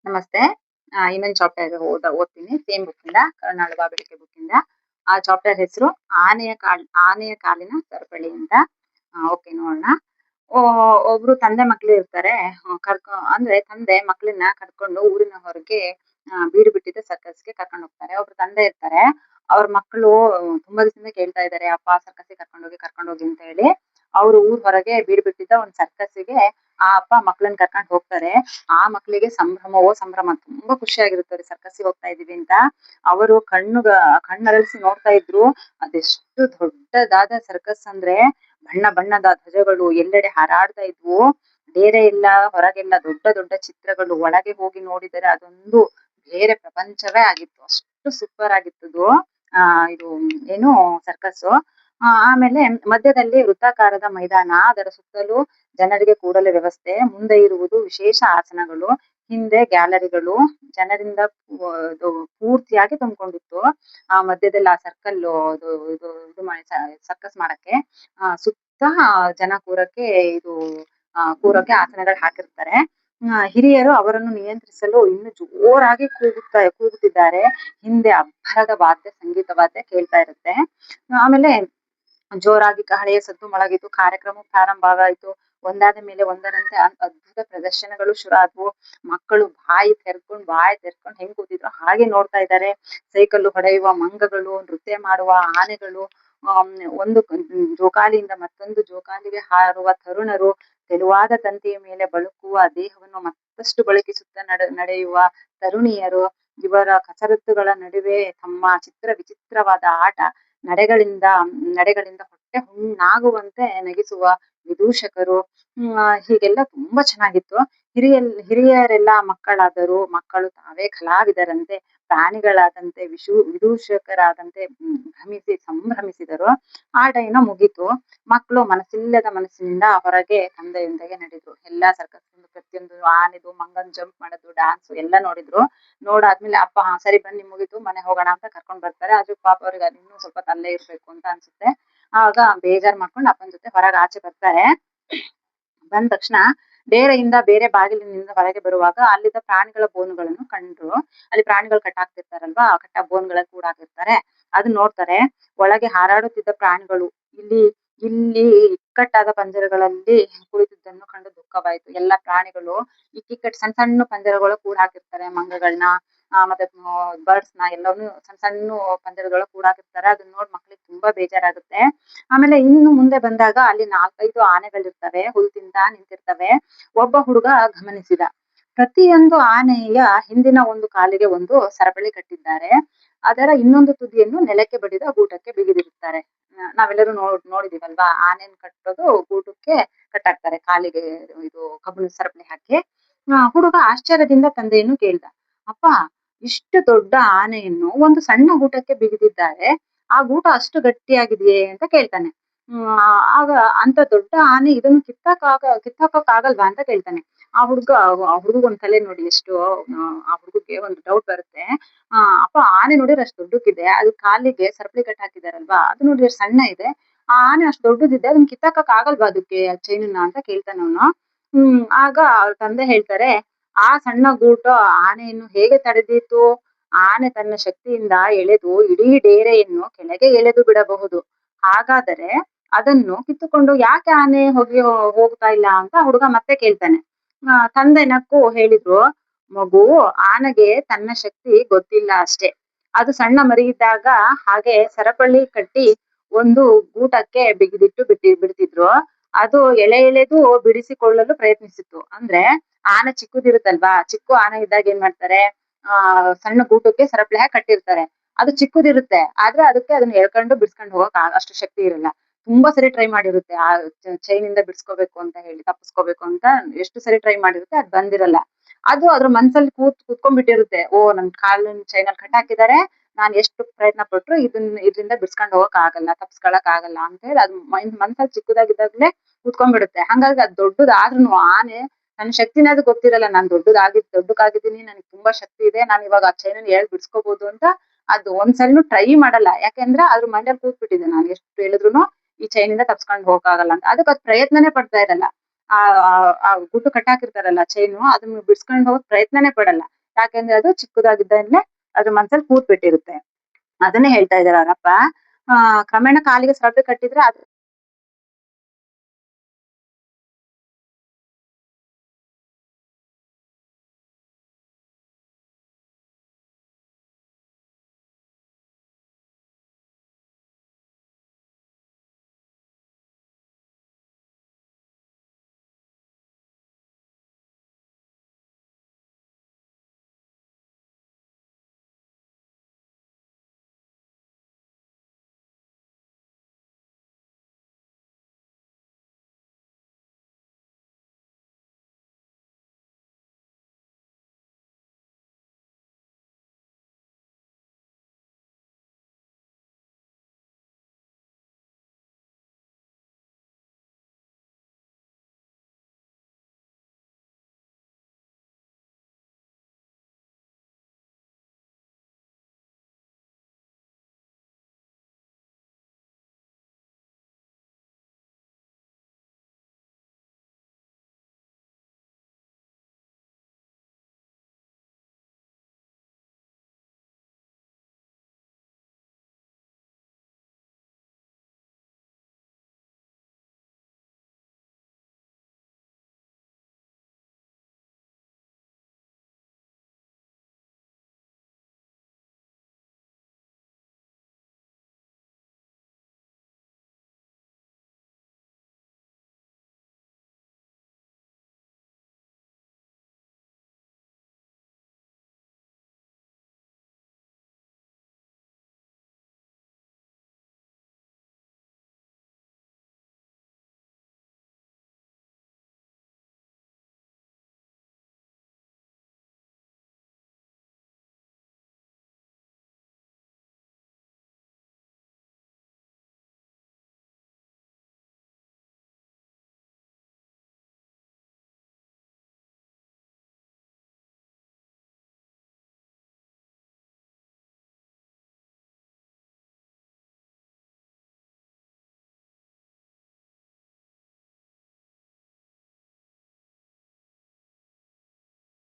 ನಮಸ್ತೆ. ಇನ್ನೊಂದು ಚಾಪ್ಟರ್ ಓದ್ತೀನಿ ಸೇಮ್ ಬುಕ್ಕಿಂದ ಕರುಣಾಳು ಬಾಬೆಳಕೆ ಬುಕ್ಕಿಂದ. ಆ ಚಾಪ್ಟರ್ ಹೆಸರು ಆನೆಯ ಕಾಲಿನ ಸರಪಳಿ ಅಂತ. ಓಕೆ ನೋಡೋಣ. ಒಬ್ರು ತಂದೆ ಮಕ್ಳು ಇರ್ತಾರೆ. ಅಂದ್ರೆ ತಂದೆ ಮಕ್ಳನ್ನ ಕರ್ಕೊಂಡು ಊರಿನ ಹೊರಗೆ ಬೀಡು ಬಿಟ್ಟಿದ್ದ ಸರ್ಕಸ್ಗೆ ಕರ್ಕೊಂಡು ಹೋಗ್ತಾರೆ. ಒಬ್ರು ತಂದೆ ಇರ್ತಾರೆ. ಅವ್ರ ಮಕ್ಕಳು ತುಂಬಾ ದಿವಸದಿಂದ ಕೇಳ್ತಾ ಇದ್ದಾರೆ, ಅಪ್ಪ ಸರ್ಕಸ್ಗೆ ಕರ್ಕೊಂಡು ಹೋಗಿ ಅಂತ ಹೇಳಿ. ಅವ್ರು ಊರ್ ಹೊರಗೆ ಬೀಡು ಬಿಟ್ಟಿದ್ದ ಒಂದ್ ಸರ್ಕಸ್ಗೆ ಆ ಅಪ್ಪ ಮಕ್ಳನ್ನ ಕರ್ಕೊಂಡು ಹೋಗ್ತಾರೆ. ಆ ಮಕ್ಳಿಗೆ ಸಂಭ್ರಮವೋ ಸಂಭ್ರಮ, ತುಂಬಾ ಖುಷಿ ಆಗಿರುತ್ತೆ ಸರ್ಕಸ್ಸಿಗೆ ಹೋಗ್ತಾ ಇದೀವಿ ಅಂತ. ಅವರು ಕಣ್ಣರಳಿಸಿ ನೋಡ್ತಾ ಇದ್ರು. ಅದೆಷ್ಟು ದೊಡ್ಡದಾದ ಸರ್ಕಸ್ ಅಂದ್ರೆ ಬಣ್ಣ ಬಣ್ಣದ ಧ್ವಜಗಳು ಎಲ್ಲೆಡೆ ಹಾರಾಡ್ತಾ ಇದ್ವು. ಬೇರೆ ಎಲ್ಲ ಹೊರಗೆಲ್ಲ ದೊಡ್ಡ ದೊಡ್ಡ ಚಿತ್ರಗಳು. ಒಳಗೆ ಹೋಗಿ ನೋಡಿದರೆ ಅದೊಂದು ಬೇರೆ ಪ್ರಪಂಚವೇ ಆಗಿತ್ತು. ಅಷ್ಟು ಸೂಪರ್ ಆಗಿತ್ತು ಇದು ಏನು ಸರ್ಕಸ್. ಆಮೇಲೆ ಮಧ್ಯದಲ್ಲಿ ವೃತ್ತಾಕಾರದ ಮೈದಾನ, ಅದರ ಸುತ್ತಲೂ ಜನರಿಗೆ ಕೂಡಲು ವ್ಯವಸ್ಥೆ, ಮುಂದೆ ಇರುವುದು ವಿಶೇಷ ಆಸನಗಳು, ಹಿಂದೆ ಗ್ಯಾಲರಿಗಳು, ಜನರಿಂದ ಪೂರ್ತಿಯಾಗಿ ತುಂಬಿಕೊಂಡಿತ್ತು. ಆ ಮಧ್ಯದಲ್ಲಿ ಆ ಸರ್ಕಲ್ ಇದು ಸರ್ಕಸ್ ಮಾಡಕ್ಕೆ ಸುತ್ತ ಜನ ಕೂರಕ್ಕೆ ಕೂರಕ್ಕೆ ಆಸನಗಳು ಹಾಕಿರ್ತಾರೆ. ಹಿರಿಯರು ಅವರನ್ನು ನಿಯಂತ್ರಿಸಲು ಇನ್ನು ಜೋರಾಗಿ ಕೂಗುತ್ತಿದ್ದಾರೆ. ಹಿಂದೆ ಅಬ್ಬರದ ಸಂಗೀತ ವಾದ್ಯ ಕೇಳ್ತಾ ಇರುತ್ತೆ. ಆಮೇಲೆ ಜೋರಾಗಿ ಕಹಳೆಯ ಸದ್ದು ಮೊಳಗಿತು. ಕಾರ್ಯಕ್ರಮ ಪ್ರಾರಂಭವಾಯಿತು. ಒಂದಾದ ಮೇಲೆ ಒಂದರಂತೆ ಅದ್ಭುತ ಪ್ರದರ್ಶನಗಳು ಶುರು ಆದ್ವು. ಮಕ್ಕಳು ಬಾಯಿ ತೆರ್ಕೊಂಡು ಹೆಂಗ್ ಕೂತಿದ್ರು ಹಾಗೆ ನೋಡ್ತಾ ಇದ್ದಾರೆ. ಸೈಕಲ್ ಹೊಡೆಯುವ ಮಂಗಗಳು, ನೃತ್ಯ ಮಾಡುವ ಆನೆಗಳು, ಒಂದು ಜೋಕಾಲಿಯಿಂದ ಮತ್ತೊಂದು ಜೋಕಾಲಿಗೆ ಹಾರುವ ತರುಣರು, ತೆಳುವಾದ ತಂತಿಯ ಮೇಲೆ ಬಳುಕುವ ದೇಹವನ್ನು ಮತ್ತಷ್ಟು ಬಳಕಿಸುತ್ತ ನಡೆಯುವ ತರುಣಿಯರು, ಇವರ ಕಸರತ್ತುಗಳ ನಡುವೆ ತಮ್ಮ ವಿಚಿತ್ರವಾದ ಆಟ, ನಡೆಗಳಿಂದ ಹೊಟ್ಟೆ ಹುಣ್ಣಾಗುವಂತೆ ನಗಿಸುವ ವಿದೂಷಕರು. ಹೀಗೆಲ್ಲ ತುಂಬಾ ಚೆನ್ನಾಗಿತ್ತು. ಹಿರಿಯರೆಲ್ಲ ಮಕ್ಕಳು ತಾವೇ ಕಲಾವಿದರಂತೆ, ಪ್ರಾಣಿಗಳಾದಂತೆ, ವಿದೂಷಕರಾದಂತೆ ಸಂಭ್ರಮಿಸಿದರು. ಆಟ ಏನೋ ಮುಗೀತು. ಮಕ್ಕಳು ಮನಸ್ಸಿಲ್ಲದ ಮನಸ್ಸಿನಿಂದ ಹೊರಗೆ ತಂದೆಯೊಂದಿಗೆ ನಡೆದ್ರು. ಎಲ್ಲಾ ಸರ್ಕಸ್ ಪ್ರತಿಯೊಂದು ಆನೆದು, ಮಂಗನ್ ಜಂಪ್ ಮಾಡೋದು, ಡ್ಯಾನ್ಸ್ ಎಲ್ಲ ನೋಡಿದ್ರು. ನೋಡಾದ್ಮೇಲೆ ಅಪ್ಪ ಸರಿ ಬನ್ನಿ ಮುಗೀತು ಮನೆ ಹೋಗೋಣ ಅಂತ ಕರ್ಕೊಂಡ್ ಬರ್ತಾರೆ. ಅದು ಪಾಪ ಅವ್ರಿಗೆ ಇನ್ನೂ ಸ್ವಲ್ಪ ತಲ್ಲೇ ಇರ್ಬೇಕು ಅಂತ ಅನ್ಸುತ್ತೆ. ಆಗ ಬೇಜಾರ್ ಮಾಡ್ಕೊಂಡು ಅಪ್ಪನ ಜೊತೆ ಹೊರಗೆ ಆಚೆ ಬರ್ತಾರೆ. ಬಂದ ತಕ್ಷಣ ಬೇರೆ ಬಾಗಿಲಿನಿಂದ ಹೊರಗೆ ಬರುವಾಗ ಅಲ್ಲಿದ್ದ ಪ್ರಾಣಿಗಳ ಬೋನುಗಳನ್ನು ಕಂಡ್ರು. ಅಲ್ಲಿ ಪ್ರಾಣಿಗಳು ಕಟ್ಟಾಕ್ತಿರ್ತಾರಲ್ವಾ, ಬೋನ್ಗಳ ಕೂಡಾಕಿರ್ತಾರೆ. ಅದನ್ನ ನೋಡ್ತಾರೆ. ಒಳಗೆ ಹಾರಾಡುತ್ತಿದ್ದ ಪ್ರಾಣಿಗಳು ಇಲ್ಲಿ ಇಕ್ಕಟ್ಟಾದ ಪಂಜರಗಳಲ್ಲಿ ಕುಳಿತಿದ್ದನ್ನು ಕಂಡು ದುಃಖವಾಯಿತು. ಎಲ್ಲಾ ಪ್ರಾಣಿಗಳು ಇಕ್ಕಿಕ್ಕಟ್ಟು ಸಣ್ಣ ಸಣ್ಣ ಪಂಜರಗಳ ಕೂಡ ಹಾಕಿರ್ತಾರೆ. ಮಂಗಗಳನ್ನ ಮತ್ತೆ ಬರ್ಡ್ಸ್ ನ ಎಲ್ಲವನ್ನೂ ಸಣ್ಣ ಸಣ್ಣ ಪಂಜರಗಳ ಕೂಡ ಹಾಕಿರ್ತಾರೆ. ಅದನ್ನ ನೋಡಿ ಮಕ್ಳಿಗೆ ತುಂಬಾ ಬೇಜಾರಾಗುತ್ತೆ. ಆಮೇಲೆ ಇನ್ನು ಮುಂದೆ ಬಂದಾಗ ಅಲ್ಲಿ 4-5 ಆನೆಗಳಿರ್ತವೆ, ಹುಲ್ ತಿಂತಾ ನಿಂತಿರ್ತವೆ. ಒಬ್ಬ ಹುಡುಗ ಗಮನಿಸಿದ, ಪ್ರತಿಯೊಂದು ಆನೆಯ ಹಿಂದಿನ ಒಂದು ಕಾಲಿಗೆ ಒಂದು ಸರಪಳಿ ಕಟ್ಟಿದ್ದಾರೆ. ಅದರ ಇನ್ನೊಂದು ತುದಿಯನ್ನು ನೆಲಕ್ಕೆ ಬಡಿದ ಗೂಟಕ್ಕೆ ಬಿಗಿದಿರುತ್ತಾರೆ. ನಾವೆಲ್ಲರೂ ನೋಡಿದೀವಲ್ವಾ, ಆನೆಯನ್ನು ಕಟ್ಟೋದು ಗೂಟಕ್ಕೆ ಕಟ್ಟಾಕ್ತಾರೆ, ಕಾಲಿಗೆ ಇದು ಕಬ್ಬಿಣ ಸರಪಳಿ ಹಾಕಿ. ಹುಡುಗ ಆಶ್ಚರ್ಯದಿಂದ ತಂದೆಯನ್ನು ಕೇಳ್ದ, ಅಪ್ಪ, ಇಷ್ಟು ದೊಡ್ಡ ಆನೆಯನ್ನು ಒಂದು ಸಣ್ಣ ಗೂಟಕ್ಕೆ ಬಿಗಿದಿದ್ದಾರೆ, ಆ ಗೂಟ ಅಷ್ಟು ಗಟ್ಟಿಯಾಗಿದೆಯೇ ಅಂತ ಕೇಳ್ತಾನೆ. ಆಗ ಅಂತ ದೊಡ್ಡ ಆನೆ ಇದನ್ನು ಕಿತ್ತಾಕಕ್ ಆಗಲ್ವಾ ಅಂತ ಕೇಳ್ತಾನೆ. ಆ ಹುಡುಗ ಒಂದ್ ತಲೆ ನೋಡಿ ಎಷ್ಟು ಆ ಹುಡುಗಕ್ಕೆ ಒಂದು ಡೌಟ್ ಬರುತ್ತೆ. ಅಪ್ಪ, ಆನೆ ನೋಡಿದ್ರೆ ಅಷ್ಟು ದೊಡ್ಡಕ್ಕಿದೆ, ಅದು ಕಾಲಿಗೆ ಸರಪಳಿ ಕಟ್ ಹಾಕಿದಾರಲ್ವಾ, ಅದು ನೋಡಿದ್ರೆ ಸಣ್ಣ ಇದೆ. ಆ ಆನೆ ಅಷ್ಟು ದೊಡ್ಡದಿದೆ, ಅದನ್ನ ಕಿತ್ತಾಕಕ್ ಆಗಲ್ವಾ ಅದಕ್ಕೆ ಚೈನನ್ನ ಅಂತ ಕೇಳ್ತಾನೆ ಅವನು. ಆಗ ಅವ್ರ ತಂದೆ ಹೇಳ್ತಾರೆ, ಆ ಸಣ್ಣ ಗೂಟ ಆನೆಯನ್ನು ಹೇಗೆ ತಡೆದೀತು? ಆನೆ ತನ್ನ ಶಕ್ತಿಯಿಂದ ಎಳೆದು ಇಡೀ ಡೇರೆಯನ್ನು ಕೆಳಗೆ ಎಳೆದು ಬಿಡಬಹುದು. ಹಾಗಾದರೆ ಅದನ್ನು ಕಿತ್ತುಕೊಂಡು ಯಾಕೆ ಆನೆ ಹೋಗ್ತಾ ಇಲ್ಲ ಅಂತ ಹುಡುಗ ಮತ್ತೆ ಕೇಳ್ತಾನೆ. ತಂದೆ ನಕ್ಕು ಹೇಳಿದ್ರು, ಮಗು, ಆನೆಗೆ ತನ್ನ ಶಕ್ತಿ ಗೊತ್ತಿಲ್ಲ ಅಷ್ಟೇ. ಅದು ಸಣ್ಣ ಮರಿ ಇದ್ದಾಗ ಹಾಗೆ ಸರಪಳಿ ಕಟ್ಟಿ ಒಂದು ಗೂಟಕ್ಕೆ ಬಿಡ್ತಿದ್ರು. ಅದು ಎಳೆದು ಬಿಡಿಸಿಕೊಳ್ಳಲು ಪ್ರಯತ್ನಿಸಿತು. ಅಂದ್ರೆ ಆನೆ ಚಿಕ್ಕದಿರುತ್ತಲ್ವಾ, ಚಿಕ್ಕ ಆನೆ ಇದ್ದಾಗ ಏನ್ ಮಾಡ್ತಾರೆ, ಸಣ್ಣ ಗೂಟಕ್ಕೆ ಸರಪಳಿ ಹಾಕಿ ಕಟ್ಟಿರ್ತಾರೆ. ಅದು ಚಿಕ್ಕದಿರುತ್ತೆ, ಆದ್ರೆ ಅದಕ್ಕೆ ಅದನ್ನ ಎಳ್ಕೊಂಡು ಬಿಡಿಸ್ಕೊಂಡು ಹೋಗಕ್ ಅಷ್ಟು ಶಕ್ತಿ ಇರಲ್ಲ. ತುಂಬಾ ಸರಿ ಟ್ರೈ ಮಾಡಿರುತ್ತೆ ಆ ಚೈನಿಂದ ಬಿಡಿಸ್ಕೋಬೇಕು ಅಂತ ಹೇಳಿ, ತಪ್ಪಿಸ್ಕೋಬೇಕು ಅಂತ ಎಷ್ಟು ಸರಿ ಟ್ರೈ ಮಾಡಿರುತ್ತೆ, ಅದ್ ಬಂದಿರಲ್ಲ. ಅದು ಅದ್ರ ಮನ್ಸಲ್ಲಿ ಕೂತ್ಕೊಂಡ್ಬಿಟ್ಟಿರುತ್ತೆ, ನನ್ ಕಾಲಿನ ಚೈನಲ್ಲಿ ಕಟ್ ಹಾಕಿದ್ದಾರೆ, ನಾನ್ ಎಷ್ಟು ಪ್ರಯತ್ನ ಪಟ್ರು ಇದರಿಂದ ಬಿಡ್ಸ್ಕೊಂಡ್ ಹೋಗಕ್ ಆಗಲ್ಲ, ತಪ್ಸ್ಕೊಳಕ್ ಆಗಲ್ಲ ಅಂತ ಹೇಳಿ ಅದು ಮನ್ಸಲ್ಲಿ ಚಿಕ್ಕದಾಗಿದ್ದಾಗ್ಲೇ ಕೂತ್ಕೊಂಡ್ಬಿಡುತ್ತೆ. ಹಂಗಾಗಿ ಅದ್ ದೊಡ್ಡದಾದ್ರೂ ಆನೆ ನನ್ ಶಕ್ತಿನ ಅದು ಗೊತ್ತಿರಲ್ಲ, ನಾನ್ ದೊಡ್ಡಕ್ಕಾಗಿದ್ದೀನಿ, ನನ್ಗೆ ತುಂಬಾ ಶಕ್ತಿ ಇದೆ, ನಾನ್ ಇವಾಗ ಆ ಚೈನನ್ನ ಬಿಡ್ಸ್ಕೋಬಹುದು ಅಂತ ಅದು ಒಂದ್ಸರಿನೂ ಟ್ರೈ ಮಾಡಲ್ಲ. ಯಾಕೆಂದ್ರೆ ಅದ್ರ ಮಂಡ್ಯಲ್ಲಿ ಕೂತ್ಬಿಟ್ಟಿದೆ, ನಾನ್ ಎಷ್ಟು ಹೇಳಿದ್ರು ಈ ಚೈನಿಂದ ತಪ್ಸ್ಕೊಂಡ್ ಹೋಗಕ್ಕಾಗಲ್ಲ ಅಂತ. ಅದಕ್ಕೆ ಅದ್ ಪ್ರಯತ್ನನೇ ಪಡ್ತಾ ಇರಲ್ಲ. ಆ ಆ ಗುಟ್ಟು ಕಟ್ಟಾಕಿರ್ತಾರಲ್ಲ ಚೈನು ಅದನ್ನ ಬಿಡ್ಸ್ಕೊಂಡ್ ಹೋಗಕ್ ಪ್ರಯತ್ನನೇ ಪಡಲ್ಲ. ಯಾಕೆಂದ್ರೆ ಅದು ಚಿಕ್ಕದಾಗಿದ್ದಾಗ್ಲೇ ಅದ್ರ ಮನ್ಸಲ್ಲಿ ಕೂತ್ ಬಿಟ್ಟಿರುತ್ತೆ. ಅದನ್ನೇ ಹೇಳ್ತಾ ಇದಾರೆ ಅವರಪ್ಪ. ಕ್ರಮೇಣ ಕಾಲಿಗೆ ಸರಪಳಿ ಕಟ್ಟಿದ್ರೆ